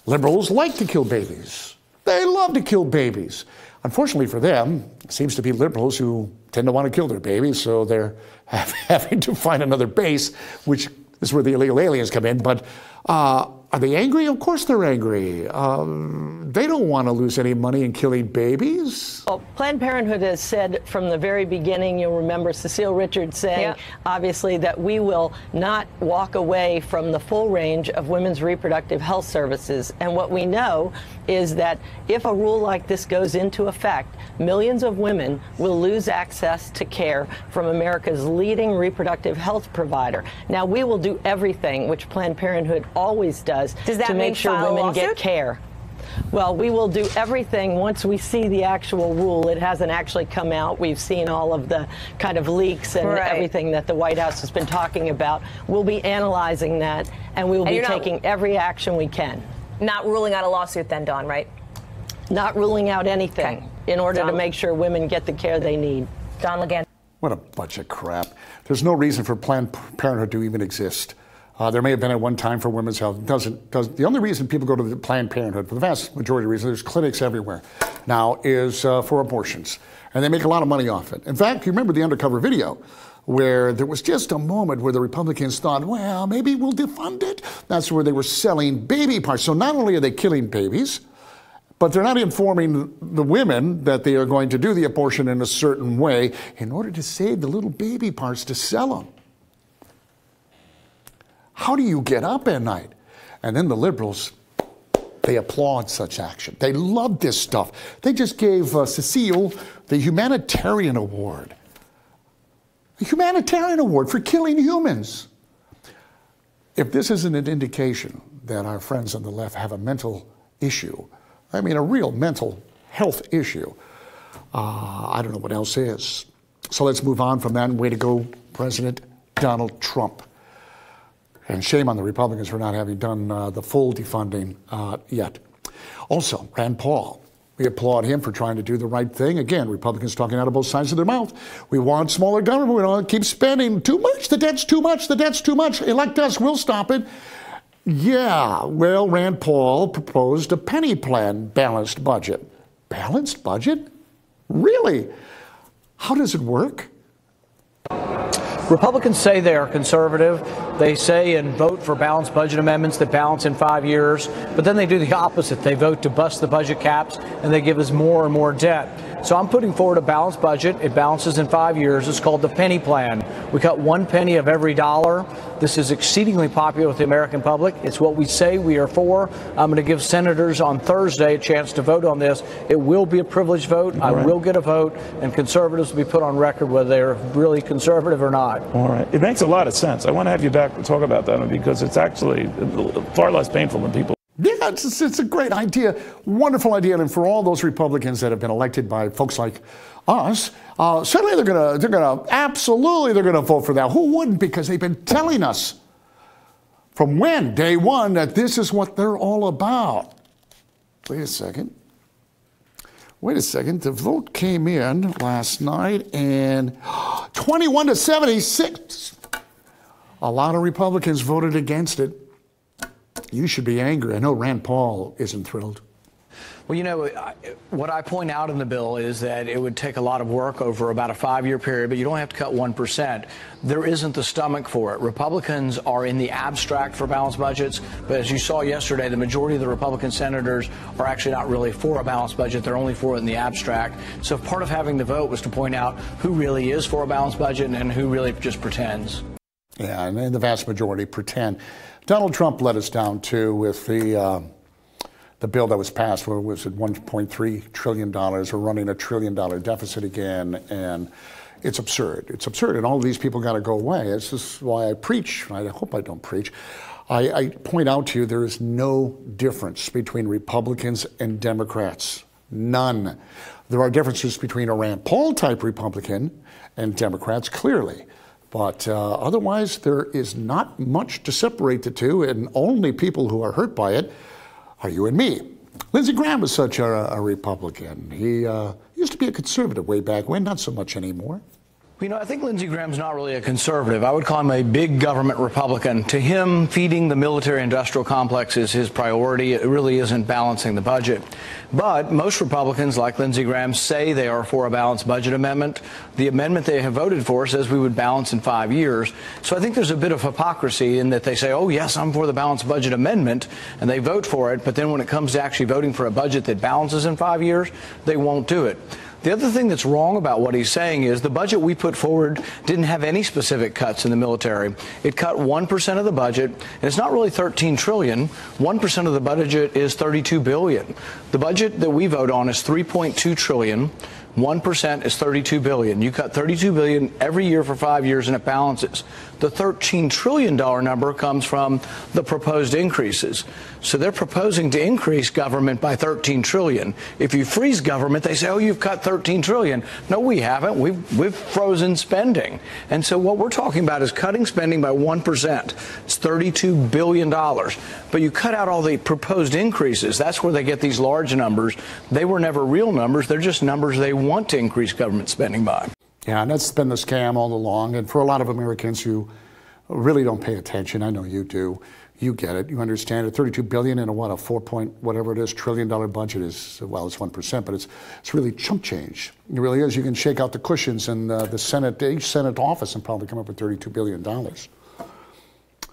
Liberals like to kill babies. They love to kill babies. Unfortunately for them, it seems to be liberals who tend to want to kill their babies, so they're having to find another base, which is where the illegal aliens come in. But are they angry? Of course they're angry. They don't want to lose any money in killing babies. Well, Planned Parenthood has said from the very beginning, you'll remember Cecile Richards saying, obviously, that we will not walk away from the full range of women's reproductive health services. And what we know is that if a rule like this goes into effect, millions of women will lose access to care from America's leading reproductive health provider. Now, we will do everything, which Planned Parenthood always does to make sure women get care. Well, we will do everything once we see the actual rule. It hasn't actually come out. We've seen all of the kind of leaks and everything that the White House has been talking about. We'll be analyzing that, and we will be taking every action we can. Not ruling out a lawsuit then, Dawn, right? Not ruling out anything in order to make sure women get the care they need. Don Legan. What a bunch of crap. There's no reason for Planned Parenthood to even exist. There may have been at one time for women's health. The only reason people go to the Planned Parenthood, for the vast majority of the reason, there's clinics everywhere now, is for abortions. And they make a lot of money off it. In fact, you remember the undercover video where there was just a moment where the Republicans thought, well, maybe we'll defund it. That's where they were selling baby parts. So not only are they killing babies, but they're not informing the women that they are going to do the abortion in a certain way in order to save the little baby parts to sell them. How do you get up at night? And then the liberals, they applaud such action. They love this stuff. They just gave Cecile the Humanitarian Award. A humanitarian award for killing humans. If this isn't an indication that our friends on the left have a mental issue, I mean a real mental health issue, I don't know what else is. So let's move on from that. Way to go, President Donald Trump. And shame on the Republicans for not having done the full defunding yet. Also, Rand Paul. We applaud him for trying to do the right thing. Again, Republicans talking out of both sides of their mouth. We want smaller government. We don't keep spending too much. The debt's too much. The debt's too much. Elect us. We'll stop it. Yeah, well, Rand Paul proposed a penny plan balanced budget. Balanced budget? Really? How does it work? Republicans say they are conservative. They say and vote for balanced budget amendments that balance in 5 years, but then they do the opposite. They vote to bust the budget caps, and they give us more and more debt. So I'm putting forward a balanced budget. It balances in 5 years. It's called the penny plan. We cut 1 penny of every dollar. This is exceedingly popular with the American public. It's what we say we are for. I'm going to give senators on Thursday a chance to vote on this. It will be a privileged vote. I will get a vote, and conservatives will be put on record whether they're really conservative or not. All right. It makes a lot of sense. I want to have you back to talk about that because it's actually far less painful than people. Yeah, it's a great idea, wonderful idea, and for all those Republicans that have been elected by folks like us, certainly they're gonna vote for that. Who wouldn't? Because they've been telling us from day one, that this is what they're all about. Wait a second. The vote came in last night, and 21 to 76. A lot of Republicans voted against it. You should be angry. I know Rand Paul isn't thrilled. Well, you know, what I point out in the bill is that it would take a lot of work over about a 5-year period, but you don't have to cut 1%. There isn't the stomach for it. Republicans are in the abstract for balanced budgets, but as you saw yesterday, the majority of the Republican senators are actually not really for a balanced budget. They're only for it in the abstract. So part of having the vote was to point out who really is for a balanced budget and who really just pretends. Yeah, and the vast majority pretend. Donald Trump let us down, too, with the bill that was passed, where it was at $1.3 trillion. We're running $1 trillion deficit again, and it's absurd. It's absurd, and all of these people got to go away. This is why I preach. I hope I don't preach. I point out to you there is no difference between Republicans and Democrats. None. There are differences between a Rand Paul-type Republican and Democrats, clearly. But otherwise, there is not much to separate the two, and only people who are hurt by it are you and me. Lindsey Graham was such a Republican. He used to be a conservative way back when, not so much anymore. You know, I think Lindsey Graham's not really a conservative. I would call him a big government Republican. To him, feeding the military-industrial complex is his priority. It really isn't balancing the budget. But most Republicans, like Lindsey Graham, say they are for a balanced budget amendment. The amendment they have voted for says we would balance in 5 years. So I think there's a bit of hypocrisy in that they say, oh, yes, I'm for the balanced budget amendment, and they vote for it. But then when it comes to actually voting for a budget that balances in 5 years, they won't do it. The other thing that's wrong about what he's saying is the budget we put forward didn't have any specific cuts in the military. It cut 1% of the budget, and it's not really $13 trillion. 1% of the budget is $32 billion. The budget that we vote on is $3.2 trillion. 1% is $32 billion. You cut $32 billion every year for 5 years, and it balances. The $13 trillion number comes from the proposed increases. So they're proposing to increase government by $13 trillion. If you freeze government, they say, oh, you've cut $13 trillion. No, we haven't. We've frozen spending. And so what we're talking about is cutting spending by 1%. It's $32 billion. But you cut out all the proposed increases. That's where they get these large numbers. They were never real numbers. They're just numbers they want to increase government spending by. Yeah, and that's been the scam all along. And for a lot of Americans who really don't pay attention, I know you do, you get it, you understand it. $32 billion in a what, a 4 point whatever it is trillion-dollar budget is, well, it's 1%, but it's really chump change. It really is. You can shake out the cushions in the Senate, each Senate office, and probably come up with $32 billion.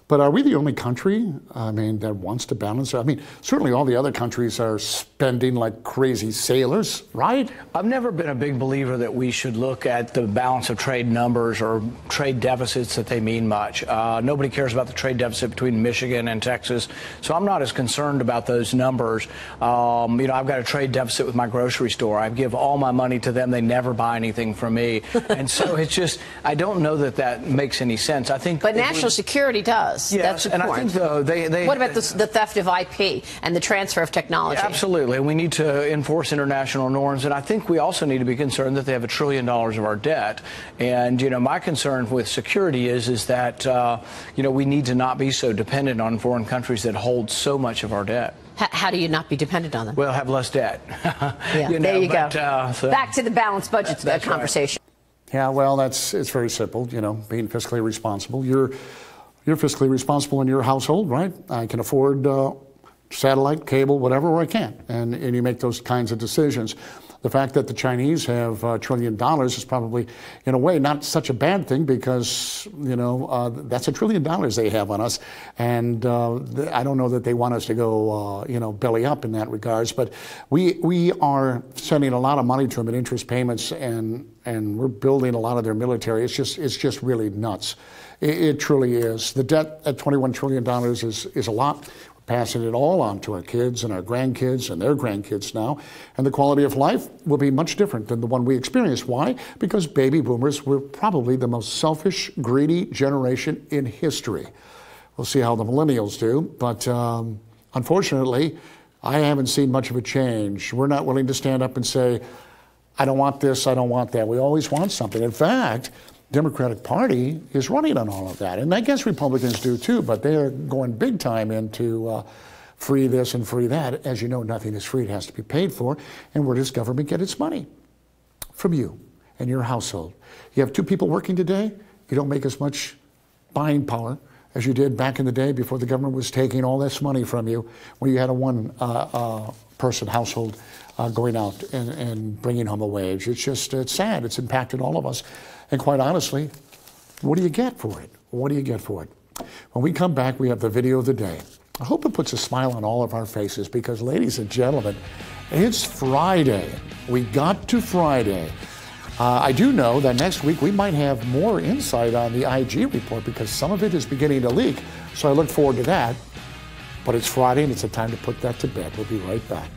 But are we the only country, I mean, that wants to balance? I mean, certainly all the other countries are spending like crazy sailors, right? I've never been a big believer that we should look at the balance of trade numbers or trade deficits that they mean much. Nobody cares about the trade deficit between Michigan and Texas, so I'm not as concerned about those numbers. You know, I've got a trade deficit with my grocery store. I give all my money to them. They never buy anything from me. And so it's just, I don't know that that makes any sense. I think, but national security does. Yes, that's and I think though they what about the theft of IP and the transfer of technology? Yeah, absolutely. We need to enforce international norms, and I think we also need to be concerned that they have $1 trillion of our debt. And you know, my concern with security is that you know, we need to not be so dependent on foreign countries that hold so much of our debt. How do you not be dependent on them? Well, have less debt. Yeah, you know, there you go. So back to the balanced budget conversation. Right. Yeah, well, it's very simple. You know, being fiscally responsible. You're fiscally responsible in your household, right? I can afford satellite, cable, whatever, or I can't. And you make those kinds of decisions. The fact that the Chinese have $1 trillion is probably, in a way, not such a bad thing because, you know, that's $1 trillion they have on us. And I don't know that they want us to go, you know, belly up in that regards. But we are sending a lot of money to them in interest payments, and we're building a lot of their military. It's just really nuts. It truly is. The debt at $21 trillion is a lot. We're passing it all on to our kids and our grandkids and their grandkids now. And the quality of life will be much different than the one we experienced. Why? Because baby boomers were probably the most selfish, greedy generation in history. We'll see how the millennials do. But unfortunately, I haven't seen much of a change. We're not willing to stand up and say, I don't want this, I don't want that. We always want something. In fact, Democratic Party is running on all of that. And I guess Republicans do too, but they're going big time into free this and free that. As you know, nothing is free. It has to be paid for. And where does government get its money? From you and your household. You have two people working today, you don't make as much buying power as you did back in the day before the government was taking all this money from you, when you had a one-person household going out and bringing home a wage. It's sad. It's impacted all of us. And quite honestly, what do you get for it? What do you get for it? When we come back, we have the video of the day. I hope it puts a smile on all of our faces because, ladies and gentlemen, it's Friday. We got to Friday. I do know that next week we might have more insight on the IG report because some of it is beginning to leak. So I look forward to that. But it's Friday and it's a time to put that to bed. We'll be right back.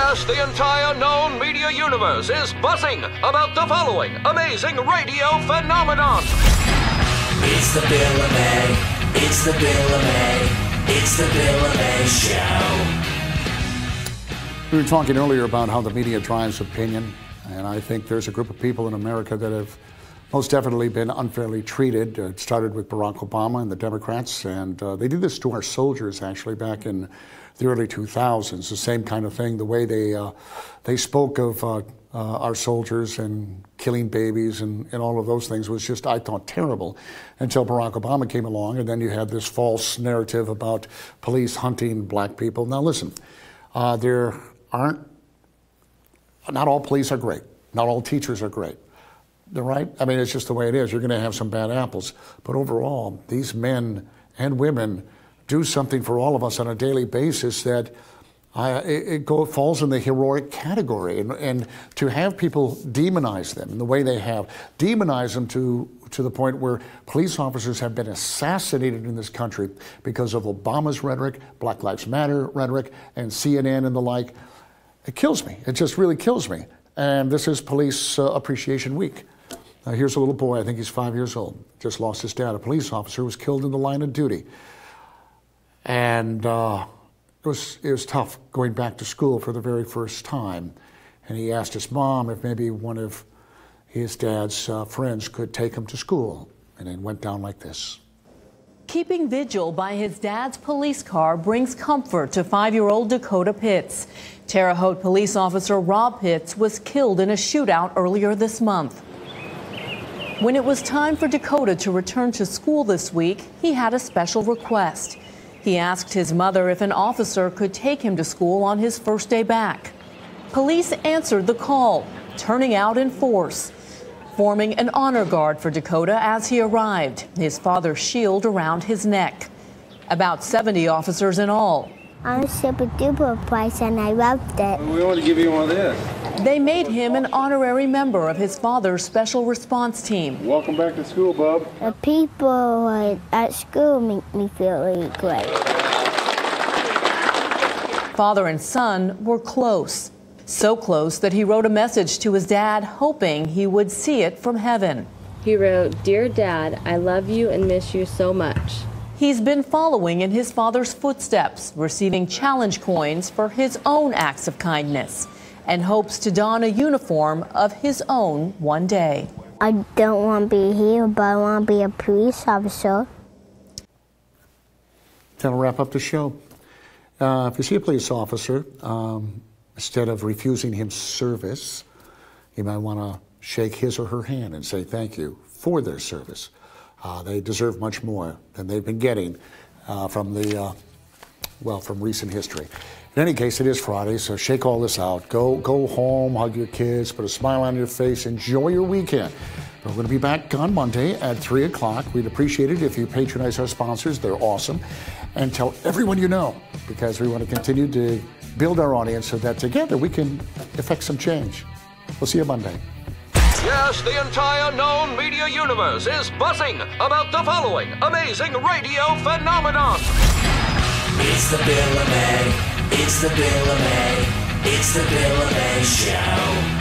Yes, the entire known media universe is buzzing about the following amazing radio phenomenon. It's the Bill of May. It's the Bill of May. It's the Bill of May Show. We were talking earlier about how the media drives opinion, and I think there's a group of people in America that have most definitely been unfairly treated. It started with Barack Obama and the Democrats, and they did this to our soldiers actually back in the early 2000s. The same kind of thing, the way they spoke of our soldiers and killing babies and all of those things was just, I thought, terrible until Barack Obama came along, and then you had this false narrative about police hunting black people. Now listen, not all police are great. Not all teachers are great. Right? I mean, it's just the way it is. You're going to have some bad apples. But overall, these men and women do something for all of us on a daily basis that falls in the heroic category. And to have people demonize them in the way they have, demonize them to the point where police officers have been assassinated in this country because of Obama's rhetoric, Black Lives Matter rhetoric, and CNN and the like, it kills me. It just really kills me. And this is Police Appreciation Week. Here's a little boy, I think he's 5 years old, just lost his dad. A police officer was killed in the line of duty. And it was tough going back to school for the very first time. And he asked his mom if maybe one of his dad's friends could take him to school. And it went down like this. Keeping vigil by his dad's police car brings comfort to 5-year-old Dakota Pitts. Terre Haute police officer Rob Pitts was killed in a shootout earlier this month. When it was time for Dakota to return to school this week, he had a special request. He asked his mother if an officer could take him to school on his first day back. Police answered the call, turning out in force, forming an honor guard for Dakota as he arrived, his father's shield around his neck. About 70 officers in all. I'm super duper price and I loved it. We want to give you one of this. They made him an honorary member of his father's special response team. Welcome back to school, bub. The people at school make me feel really great. Father and son were close. So close that he wrote a message to his dad, hoping he would see it from heaven. He wrote, "Dear Dad, I love you and miss you so much." He's been following in his father's footsteps, receiving challenge coins for his own acts of kindness, and hopes to don a uniform of his own one day. I don't want to be here, but I want to be a police officer. That'll wrap up the show. If you see a police officer, instead of refusing him service, you might want to shake his or her hand and say thank you for their service. They deserve much more than they've been getting from recent history. In any case, it is Friday, so shake all this out. Go home, hug your kids, put a smile on your face, enjoy your weekend. We're going to be back on Monday at 3 o'clock. We'd appreciate it if you patronize our sponsors. They're awesome. And tell everyone you know, because we want to continue to build our audience so that together we can effect some change. We'll see you Monday. Yes, the entire known media universe is buzzing about the following amazing radio phenomenon. It's the Bill of May. It's the Bill of May. It's the Bill of May Show.